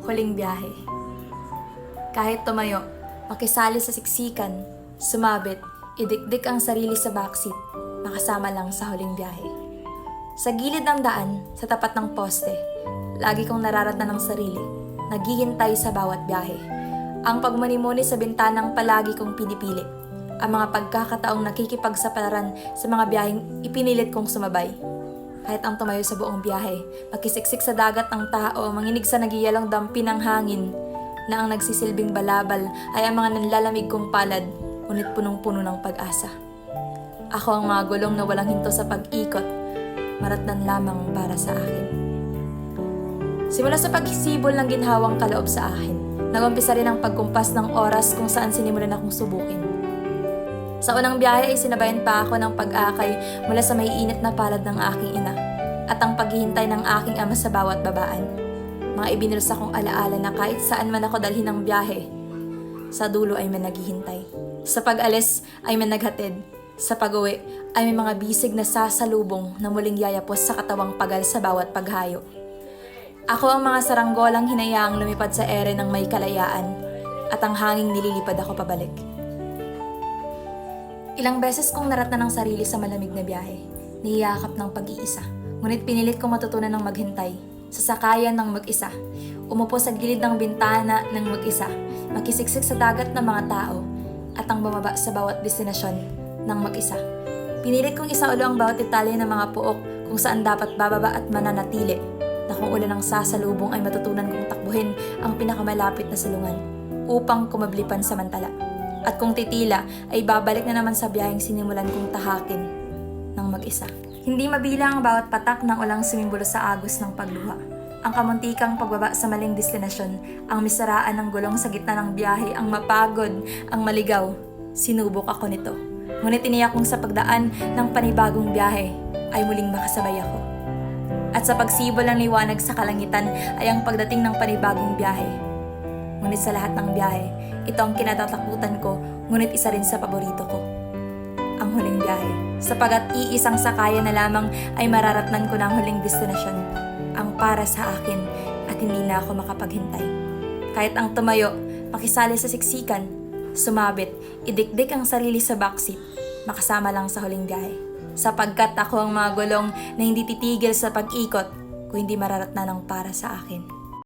Huling biyahe. Kahit tumayo, makisali sa siksikan, sumabit, idikdik ang sarili sa backseat, makasama lang sa huling biyahe. Sa gilid ng daan, sa tapat ng poste, lagi kong nararatnan ng sarili, naghihintay sa bawat biyahe. Ang pagmuni-muni sa bintanang palagi kong pinipili, ang mga pagkakataong nakikipagsapalaran sa mga biyaheng ipinilit kong sumabay. Kahit ang tumayo sa buong biyahe, makisiksik sa dagat ng tao, manginig sa nagiyalong dampi ng hangin, na ang nagsisilbing balabal ay ang mga nanlalamig kong palad, ngunit punong-puno ng pag-asa. Ako ang mga gulong na walang hinto sa pag-ikot, maratnan lamang para sa akin. Simula sa pagsibol ng ginhawang kaloob sa akin, nagumpisa rin ang pagkumpas ng oras kung saan sinimulan akong subukin. Sa unang biyahe ay sinabayan pa ako ng pag-akay mula sa maiinit na palad ng aking ina at ang paghihintay ng aking ama sa bawat babaan. Mga ibinulsa kong alaala na kahit saan man ako dalhin ng biyahe, sa dulo ay may naghihintay. Sa pag-alis ay may naghatid. Sa pag-uwi ay may mga bisig na sasalubong na muling yayapos sa katawang pagal sa bawat paghayo. Ako ang mga saranggolang hinayaang lumipad sa ere ng may kalayaan at ang hanging nililipad ako pabalik. Ilang beses kong naratnan ng sarili sa malamig na biyahe, niyakap ng pag-iisa. Ngunit pinilit kong matutunan ng maghintay, sa sakayan ng mag-isa, umupo sa gilid ng bintana ng mag-isa, makisiksik sa dagat ng mga tao, at ang bumaba sa bawat destinasyon ng mag-isa. Pinilit kong isaulo ang bawat detalye ng mga puok kung saan dapat bababa at mananatili, na kung ulan ang sasalubong ay matutunan kong takbuhin ang pinakamalapit na silungan upang kumablipan samantala. At kung titila, ay babalik na naman sa biyaheng sinimulan kong tahakin ng mag-isa. Hindi mabilang ang bawat patak ng ulang sumimbolo sa agos ng pagluha. Ang kamuntikang pagbaba sa maling destinasyon, ang misaraan ng gulong sa gitna ng biyahe, ang mapagod, ang maligaw. Sinubok ako nito. Ngunit tiniyak kong sa pagdaan ng panibagong biyahe ay muling makasabay ako. At sa pagsibol ng liwanag sa kalangitan ay ang pagdating ng panibagong biyahe. Ngunit sa lahat ng biyahe, ito ang kinatatakutan ko, ngunit isa rin sa paborito ko. Ang huling biyahe, sapagat iisang sakayan na lamang ay mararatnan ko ng huling destinasyon, ang para sa akin at hindi na ako makapaghintay. Kahit ang tumayo, makisali sa siksikan, sumabit, idikdik ang sarili sa backseat, makasama lang sa huling biyahe. Sapagkat ako ang mga gulong na hindi titigil sa pag-ikot kung hindi mararatnan ang para sa akin.